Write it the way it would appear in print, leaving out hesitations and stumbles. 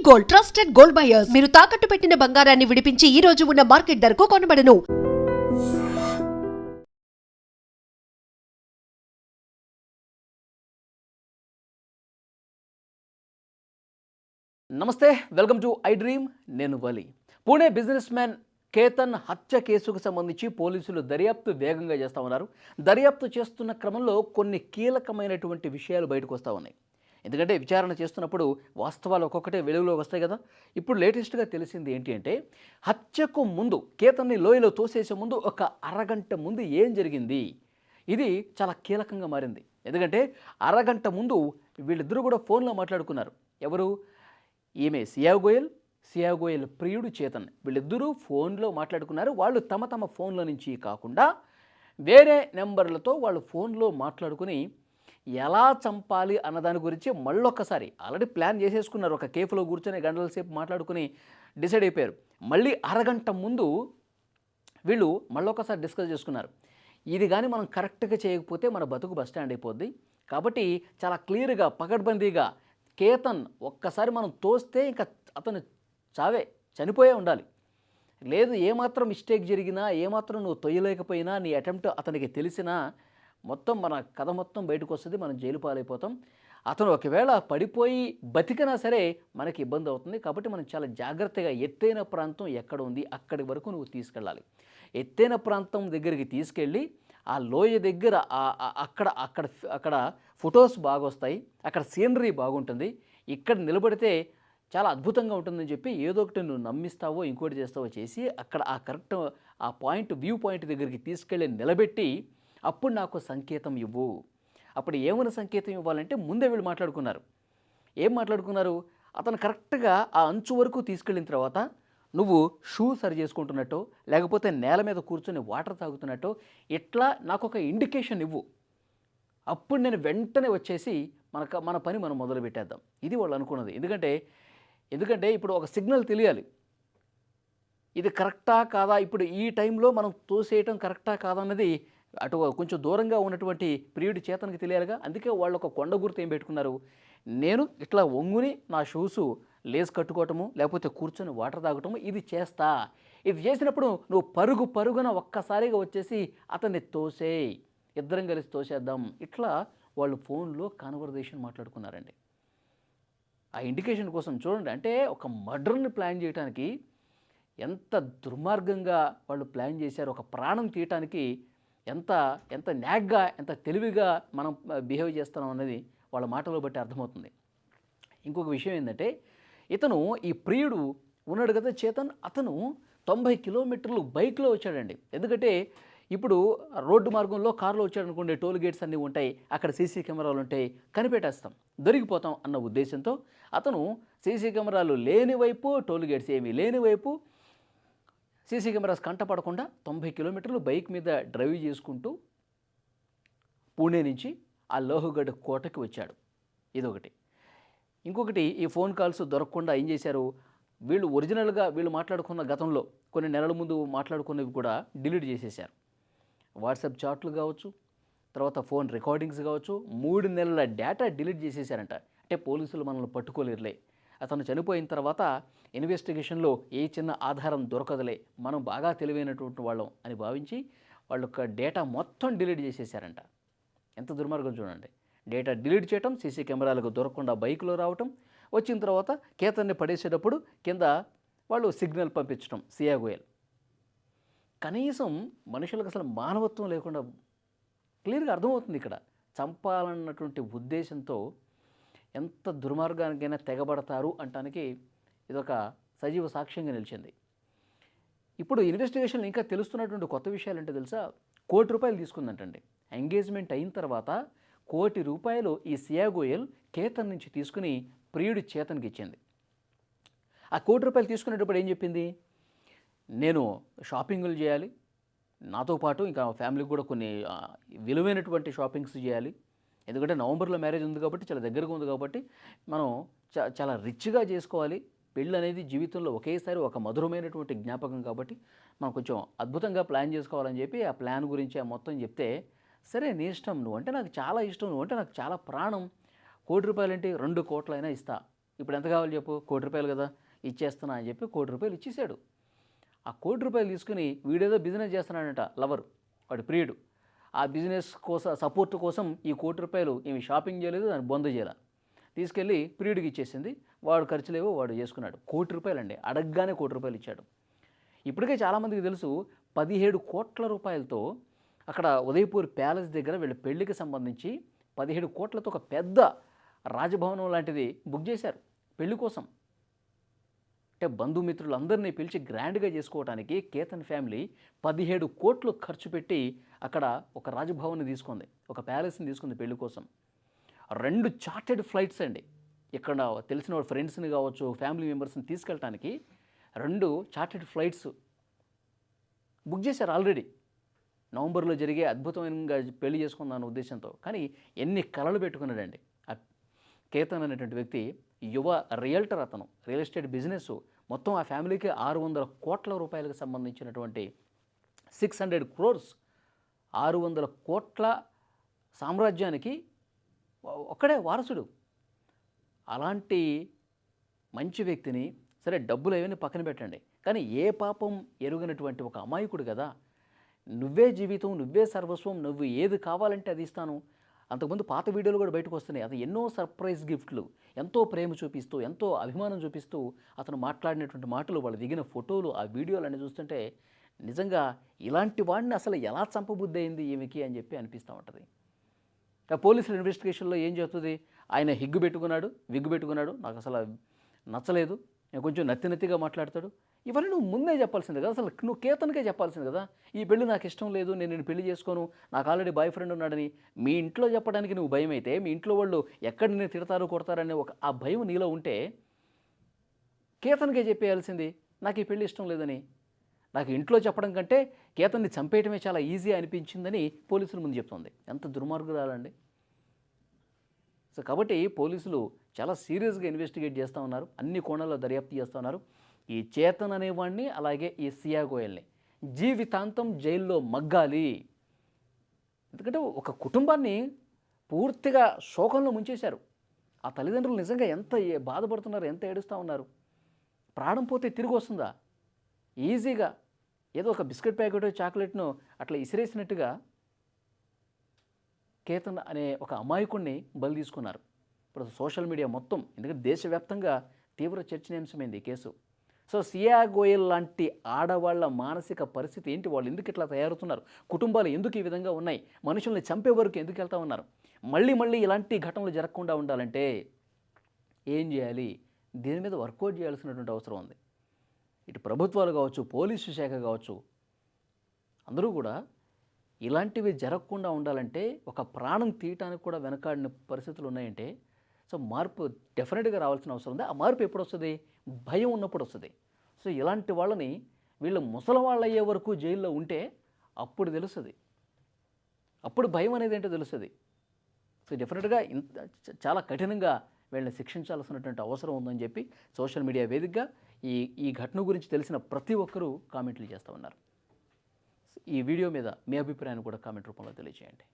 Gold, trusted gold buyers. మీరు తాకట్టు పెట్టిన బంగారాన్ని విడిపించి ఈ రోజు ఉన్న మార్కెట్ ధరకు కొనబడను. నమస్తే, వెల్కమ్ టు ఐ డ్రీమ్. నేను వలి. పూణే బిజినెస్ మ్యాన్ కేతన్ హత్య కేసుకు సంబంధించి పోలీసులు దర్యాప్తు వేగంగా చేస్తూ ఉన్నారు. దర్యాప్తు చేస్తున్న క్రమంలో కొన్ని కీలకమైనటువంటి విషయాలు బయటకు వస్తూ ఉన్నాయి. ఎందుకంటే విచారణ చేస్తున్నప్పుడు వాస్తవాలు ఒక్కొక్కటే వెలుగులోకి వస్తాయి కదా. ఇప్పుడు లేటెస్ట్గా తెలిసింది ఏంటి అంటే, హత్యకు ముందు కేతన్ని లోయలో తోసేసే ముందు ఒక అరగంట ముందు ఏం జరిగింది, ఇది చాలా కీలకంగా మారింది. ఎందుకంటే అరగంట ముందు వీళ్ళిద్దరూ కూడా ఫోన్లో మాట్లాడుకున్నారు. ఎవరు? ఈమె సియా గోయల్ ప్రియుడు చేతన్. వీళ్ళిద్దరూ ఫోన్లో మాట్లాడుకున్నారు. వాళ్ళు తమ తమ ఫోన్ల నుంచి కాకుండా వేరే నెంబర్లతో వాళ్ళు ఫోన్లో మాట్లాడుకుని ఎలా చంపాలి అన్నదాని గురించి మళ్ళొక్కసారి ఆల్రెడీ ప్లాన్ చేసేసుకున్నారు. ఒక కేఫ్లో కూర్చొని గంటల సేపు మాట్లాడుకుని డిసైడ్ అయిపోయారు. మళ్ళీ అరగంట ముందు వీళ్ళు మళ్ళొక్కసారి డిస్కస్ చేసుకున్నారు. ఇది కానీ మనం కరెక్ట్గా చేయకపోతే మన బతుకు బస్ స్టాండ్ అయిపోద్ది. కాబట్టి చాలా క్లియర్గా పకడ్బందీగా కేతన్ ఒక్కసారి మనం తోస్తే ఇంకా అతను చనిపోయే ఉండాలి. లేదు ఏమాత్రం మిస్టేక్ జరిగినా, ఏమాత్రం నువ్వు తొయ్యలేకపోయినా, నీ అటెంప్ట్ అతనికి తెలిసినా మొత్తం మన కథ మొత్తం బయటకు వస్తుంది. మనం జైలు పాలైపోతాం. అతను ఒకవేళ పడిపోయి బతికినా సరే మనకి ఇబ్బంది అవుతుంది. కాబట్టి మనం చాలా జాగ్రత్తగా ఎత్తైన ప్రాంతం ఎక్కడ ఉంది అక్కడి వరకు నువ్వు తీసుకెళ్ళాలి. ఎత్తైన ప్రాంతం దగ్గరికి తీసుకెళ్ళి ఆ లోయ దగ్గర అక్కడ అక్కడ అక్కడ ఫొటోస్ బాగా వస్తాయి, అక్కడ సీనరీ బాగుంటుంది, ఇక్కడ నిలబడితే చాలా అద్భుతంగా ఉంటుందని చెప్పి ఏదో ఒకటి నువ్వు నమ్మిస్తావో ఇంకోటి చేస్తావో చేసి అక్కడ ఆ కరెక్ట్ ఆ పాయింట్ వ్యూ పాయింట్ దగ్గరికి తీసుకెళ్ళి నిలబెట్టి అప్పుడు నాకు సంకేతం ఇవ్వు. అప్పుడు ఏమైనా సంకేతం ఇవ్వాలంటే ముందే వీళ్ళు మాట్లాడుకున్నారు. ఏం మాట్లాడుకున్నారు? అతను కరెక్ట్గా ఆ అంచు వరకు తీసుకెళ్ళిన తర్వాత నువ్వు షూ సరి చేసుకుంటున్నట్టు, లేకపోతే నేల మీద కూర్చొని వాటర్ తాగుతున్నట్టు ఇట్లా నాకు ఒక ఇండికేషన్ ఇవ్వు. అప్పుడు నేను వెంటనే వచ్చేసి మన పని మనం మొదలు పెట్టేద్దాం. ఇది వాళ్ళు అనుకున్నది. ఎందుకంటే ఇప్పుడు ఒక సిగ్నల్ తెలియాలి. ఇది కరెక్టా కాదా, ఇప్పుడు ఈ టైంలో మనం తోసేయటం కరెక్టా కాదా అన్నది అటు కొంచెం దూరంగా ఉన్నటువంటి ప్రియుడి చేతనకి తెలియాలిగా. అందుకే వాళ్ళు ఒక కొండ గుర్తు ఏం పెట్టుకున్నారు, నేను ఇట్లా వంగుని నా షూసు లేస్ కట్టుకోవటము, లేకపోతే కూర్చొని వాటర్ తాగటము ఇది చేస్తా. ఇది చేసినప్పుడు నువ్వు పరుగున ఒక్కసారిగా వచ్చేసి అతన్ని తోసేయి, ఇద్దరం కలిసి తోసేద్దాం. ఇట్లా వాళ్ళు ఫోన్లో కాన్వర్జేషన్ మాట్లాడుకున్నారండి. ఆ ఇండికేషన్ కోసం చూడండి. అంటే ఒక మర్డర్ని ప్లాన్ చేయడానికి ఎంత దుర్మార్గంగా వాళ్ళు ప్లాన్ చేశారు. ఒక ప్రాణం తీయటానికి ఎంత న్యాగ్గా, ఎంత తెలివిగా మనం బిహేవ్ చేస్తున్నాం అనేది వాళ్ళ మాటలో బట్టి అర్థమవుతుంది. ఇంకొక విషయం ఏంటంటే, ఇతను ఈ ప్రియుడు ఉన్నాడు కదా చేతన్, అతను 90 కిలోమీటర్లు బైక్లో వచ్చాడండి. ఎందుకంటే ఇప్పుడు రోడ్డు మార్గంలో కారులో వచ్చాడనుకోండి, టోల్ గేట్స్ అన్నీ ఉంటాయి, అక్కడ సీసీ కెమెరాలు ఉంటాయి, కనిపెట్టేస్తాం, దొరికిపోతాం అన్న ఉద్దేశంతో అతను సీసీ కెమెరాలు లేని వైపు, టోల్ గేట్స్ ఏమీ లేని వైపు, సీసీ కెమెరాస్ కంటపడకుండా 90 కిలోమీటర్లు బైక్ మీద డ్రైవ్ చేసుకుంటూ పూణే నుంచి ఆ లోహగఢ్ కోటకి వచ్చాడు. ఇదొకటి. ఇంకొకటి, ఈ ఫోన్ కాల్స్ దొరకకుండా ఏం చేశారు వీళ్ళు, ఒరిజినల్గా వీళ్ళు మాట్లాడుకున్న గతంలో కొన్ని నెలల ముందు మాట్లాడుకున్నవి కూడా డిలీట్ చేసేశారు. వాట్సాప్ చాట్లు కావచ్చు, తర్వాత ఫోన్ రికార్డింగ్స్ కావచ్చు, 3 నెలల డేటా డిలీట్ చేసేశారంట. అంటే పోలీసులు మనల్ని పట్టుకోలేరులే, అతను చనిపోయిన తర్వాత ఇన్వెస్టిగేషన్లో ఏ చిన్న ఆధారం దొరకదులే, మనం బాగా తెలివైనటువంటి వాళ్ళం అని భావించి వాళ్ళ యొక్క డేటా మొత్తం డిలీట్ చేసేసారంట. ఎంత దుర్మార్గం చూడండి. డేటా డిలీట్ చేయటం, సీసీ కెమెరాలకు దొరకకుండా బైక్లో రావటం, వచ్చిన తర్వాత కేతన్ని పడేసేటప్పుడు కింద వాళ్ళు సిగ్నల్ పంపించడం. సియా గోయల్ కనీసం మనుషులకు అసలు మానవత్వం లేకుండా క్లియర్గా అర్థమవుతుంది. ఇక్కడ చంపాలన్నటువంటి ఉద్దేశంతో ఎంత దుర్మార్గానికైనా తెగబడతారు అంటానికి ఇదొక సజీవ సాక్ష్యంగా నిలిచింది. ఇప్పుడు ఇన్వెస్టిగేషన్లో ఇంకా తెలుస్తున్నటువంటి కొత్త విషయాలు అంటే తెలుసా, ₹1 కోటి తీసుకుందంటండి. ఎంగేజ్మెంట్ అయిన తర్వాత ₹1 కోటి ఈ సియా గోయల్ కేతన్ నుంచి తీసుకుని ప్రియుడి చేతన్కి ఇచ్చింది. ఆ ₹1 కోటి తీసుకునేటప్పుడు ఏం చెప్పింది, నేను షాపింగులు చేయాలి, నాతో పాటు ఇంకా ఫ్యామిలీకి కూడా కొన్ని విలువైనటువంటి షాపింగ్స్ చేయాలి. ఎందుకంటే నవంబర్లో మ్యారేజ్ ఉంది కాబట్టి, చాలా దగ్గరగా ఉంది కాబట్టి మనం చాలా రిచ్గా చేసుకోవాలి. పెళ్ళి అనేది జీవితంలో ఒకేసారి ఒక మధురమైనటువంటి జ్ఞాపకం కాబట్టి మనం కొంచెం అద్భుతంగా ప్లాన్ చేసుకోవాలని చెప్పి ఆ ప్లాన్ గురించి ఆ మొత్తం చెప్తే, సరే నీ ఇష్టం, నువ్వంటే నాకు చాలా ఇష్టం, నువ్వంటే నాకు చాలా ప్రాణం, ₹1 కోటి అంటే 2 కోట్లైనా ఇస్తా, ఇప్పుడు ఎంత కావాలి చెప్పు, ₹1,00,00,000 కదా ఇచ్చేస్తున్నా అని చెప్పి ₹1,00,00,000 ఇచ్చేసాడు. ఆ ₹1,00,00,000 తీసుకుని వీడేదో బిజినెస్ చేస్తున్నాడంట లవర్, వాడి ప్రియుడు. ఆ బిజినెస్ కోసం సపోర్ట్ కోసం ఈ ₹1,00,00,000 ఈమె షాపింగ్ చేయలేదు, దాన్ని బొంద చేయాల, తీసుకెళ్ళి ప్రియుడికి ఇచ్చేసింది. వాడు ఖర్చులేవో వాడు చేసుకున్నాడు. ₹1,00,00,000 అండి, అడగగానే ₹1,00,00,000 ఇచ్చాడు. ఇప్పటికే చాలామందికి తెలుసు 17 కోట్ల రూపాయలతో అక్కడ ఉదయపూర్ ప్యాలెస్ దగ్గర వీళ్ళ పెళ్లికి సంబంధించి 17 కోట్లతో ఒక పెద్ద రాజభవనం లాంటిది బుక్ చేశారు పెళ్లి కోసం. అంటే బంధుమిత్రులందరినీ పిలిచి గ్రాండ్గా చేసుకోవడానికి కేతన్ ఫ్యామిలీ 17 కోట్లు ఖర్చు పెట్టి అక్కడ ఒక రాజభవన్ని తీసుకుంది, ఒక ప్యాలెస్ని తీసుకుంది పెళ్లి కోసం. 2 చార్టెడ్ ఫ్లైట్స్ అండి, ఇక్కడ తెలిసిన ఫ్రెండ్స్ని కావచ్చు ఫ్యామిలీ మెంబర్స్ని తీసుకెళ్ళటానికి 2 చార్టెడ్ ఫ్లైట్స్ బుక్ చేశారు ఆల్రెడీ. నవంబర్లో జరిగే అద్భుతమైన పెళ్లి చేసుకుందాన్న ఉద్దేశంతో. కానీ ఎన్ని కలలు పెట్టుకున్నాడండి ఆ కేతన్ అనేటువంటి వ్యక్తి. యువ రియల్టర్ అతను, రియల్ ఎస్టేట్ బిజినెస్ మొత్తం ఆ ఫ్యామిలీకి 600 కోట్ల రూపాయలకు సంబంధించినటువంటి 600 crores 600 కోట్ల సామ్రాజ్యానికి ఒక్కడే వారసుడు. అలాంటి మంచి వ్యక్తిని సరే డబ్బులు అవన్నీ పక్కన పెట్టండి, కానీ ఏ పాపం ఎరుగనటువంటి ఒక అమాయకుడు కదా, నువ్వే జీవితం, నువ్వే సర్వస్వం, నువ్వు ఏది కావాలంటే అది ఇస్తాను. అంతకుముందు పాత వీడియోలు కూడా బయటకు వస్తున్నాయి. అది ఎన్నో సర్ప్రైజ్ గిఫ్ట్లు, ఎంతో ప్రేమ చూపిస్తూ, ఎంతో అభిమానం చూపిస్తూ అతను మాట్లాడినటువంటి మాటలు, వాళ్ళు దిగిన ఫోటోలు, ఆ వీడియోలన్నీ చూస్తుంటే నిజంగా ఇలాంటి వాడిని అసలు ఎలా చంపబుద్ధి అయింది ఈమెకి అని చెప్పి అనిపిస్తూ ఉంటుంది. పోలీసుల ఇన్వెస్టిగేషన్లో ఏం చెప్తుంది, ఆయన విగ్గు పెట్టుకున్నాడు, నాకు అసలు నచ్చలేదు, కొంచెం నత్తిగా మాట్లాడతాడు. ఇవన్నీ నువ్వు ముందే చెప్పాల్సింది కదా, అసలు నువ్వు కేతన్కే చెప్పాల్సింది కదా. ఈ పెళ్లి నాకు ఇష్టం లేదు, నేను పెళ్లి చేసుకోను, నాకు ఆల్రెడీ బాయ్ ఫ్రెండ్ ఉన్నాడని మీ ఇంట్లో చెప్పడానికి నువ్వు భయం అయితే, మీ ఇంట్లో వాళ్ళు ఎక్కడ నేను తిడతారు కొడతారనే ఆ భయం నీలో ఉంటే కేతన్కే చెప్పేయాల్సింది నాకు ఈ పెళ్లి ఇష్టం లేదని. నాకు ఇంట్లో చెప్పడం కంటే కేతన్ని చంపేయటమే చాలా ఈజీ అనిపించిందని పోలీసుల ముందు చెప్తుంది. ఎంత దుర్మార్గురాలండి. సో కాబట్టి పోలీసులు చాలా సీరియస్గా ఇన్వెస్టిగేట్ చేస్తూ ఉన్నారు, అన్ని కోణాల్లో దర్యాప్తు చేస్తూ ఉన్నారు. ఈ చేతన్ అనేవాడిని అలాగే ఈ సియా గోయల్ని జీవితాంతం జైల్లో మగ్గాలి. ఎందుకంటే ఒక కుటుంబాన్ని పూర్తిగా శోకంలో ముంచేశారు. ఆ తల్లిదండ్రులు నిజంగా ఎంత బాధపడుతున్నారు, ఎంత ఏడుస్తూ ఉన్నారు. ప్రాణం పోతే తిరిగి వస్తుందా? ఈజీగా ఏదో ఒక బిస్కెట్ ప్యాకెట్ చాక్లెట్ను అట్లా ఇసిరేసినట్టుగా కేతన్ అనే ఒక అమాయకుడిని బలి తీసుకున్నారు. ఇప్పుడు సోషల్ మీడియా మొత్తం, ఎందుకంటే దేశవ్యాప్తంగా తీవ్ర చర్చనీయాంశమైంది ఈ కేసు. సో సియా గోయల్ లాంటి ఆడవాళ్ళ మానసిక పరిస్థితి ఏంటి, వాళ్ళు ఎందుకు ఇట్లా తయారవుతున్నారు, కుటుంబాలు ఎందుకు ఈ విధంగా ఉన్నాయి, మనుషుల్ని చంపే వరకు ఎందుకు వెళ్తూ ఉన్నారు, మళ్ళీ ఇలాంటి ఘటనలు జరగకుండా ఉండాలంటే ఏం చేయాలి, దీని మీద వర్కౌట్ చేయాల్సినటువంటి అవసరం ఉంది. ఇటు ప్రభుత్వాలు కావచ్చు, పోలీసు శాఖ కావచ్చు, అందరూ కూడా ఇలాంటివి జరగకుండా ఉండాలంటే, ఒక ప్రాణం తీయటానికి కూడా వెనకాడిన పరిస్థితులు ఉన్నాయంటే, సో మార్పు డెఫినెట్గా రావాల్సిన అవసరం ఉంది. ఆ మార్పు ఎప్పుడు వస్తుంది? భయం ఉన్నప్పుడు వస్తుంది. సో ఇలాంటి వాళ్ళని వీళ్ళు ముసలి వాళ్ళు అయ్యే వరకు జైల్లో ఉంటే అప్పుడు తెలుస్తుంది, అప్పుడు భయం అనేది ఏంటో తెలుస్తుంది. సో డెఫినెట్గా చాలా కఠినంగా వీళ్ళని శిక్షించాల్సినటువంటి అవసరం ఉందని చెప్పి సోషల్ మీడియా వేదికగా ఈ ఘటన గురించి తెలిసిన ప్రతి ఒక్కరూ కామెంట్లు చేస్తూ ఉన్నారు. ఈ వీడియో మీద మీ అభిప్రాయాన్ని కూడా కామెంట్ రూపంలో తెలియజేయండి.